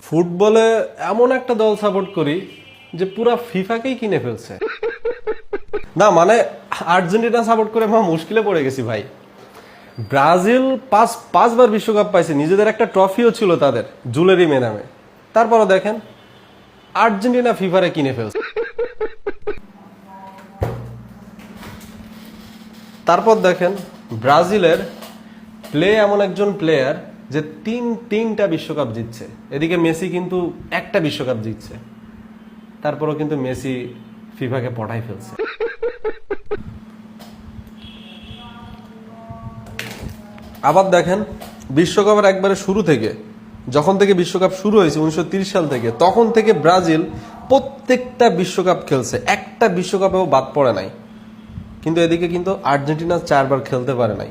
ফুটবলে এমন একটা দল সাপোর্ট করি যে পুরা ফিফাকেই কিনে ফেলছে। না মানে আর্জেন্টিনা সাপোর্ট করে মুশকিলে পড়ে গেছি ভাই। ব্রাজিল পাঁচবার বিশ্বকাপ পাইছে, নিজেদের একটা ট্রফিও ছিল তাদের জুলেরিমে নামে। তারপরও দেখেন আর্জেন্টিনা ফিফারে কিনে ফেলছে। তারপর দেখেন ব্রাজিলের এমন একজন প্লেয়ার যে তিনটা বিশ্বকাপ জিতছে, এদিকে মেসি কিন্তু একটা বিশ্বকাপ জিতছে, তারপরও কিন্তু মেসি ফিফাকে পটাই ফেলছে। আবার দেখেন বিশ্বকাপের একবারে শুরু থেকে, যখন থেকে বিশ্বকাপ শুরু হয়েছে 1930 সাল থেকে, তখন থেকে ব্রাজিল প্রত্যেকটা বিশ্বকাপ খেলছে, একটা বিশ্বকাপেও বাদ পড়ে নাই। কিন্তু এদিকে কিন্তু আর্জেন্টিনা 4বার খেলতে পারে নাই,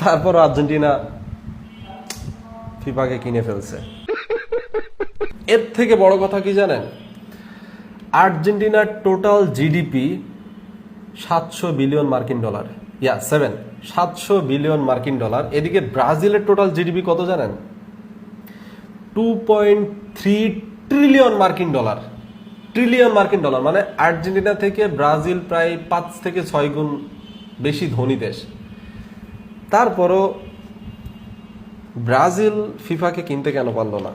তারপর আর্জেন্টিনা ফিফাকে কিনে ফেলছে। এর থেকে বড় কথা কি জানেন? আর্জেন্টিনার টোটাল জিডিপি 700 বিলিয়ন মার্কিন ডলার। 700 বিলিয়ন মার্কিন ডলার। এদিকে ব্রাজিলের টোটাল জিডিপি কত জানেন? 2.3 ট্রিলিয়ন মার্কিন ডলার। ট্রিলিয়ন মার্কিন ডলার মানে আর্জেন্টিনা থেকে ব্রাজিল প্রায় 5 থেকে 6 গুণ বেশি ধনী দেশ। তারপরও ব্রাজিল ফিফাকে কিনতে কেন পারলো না?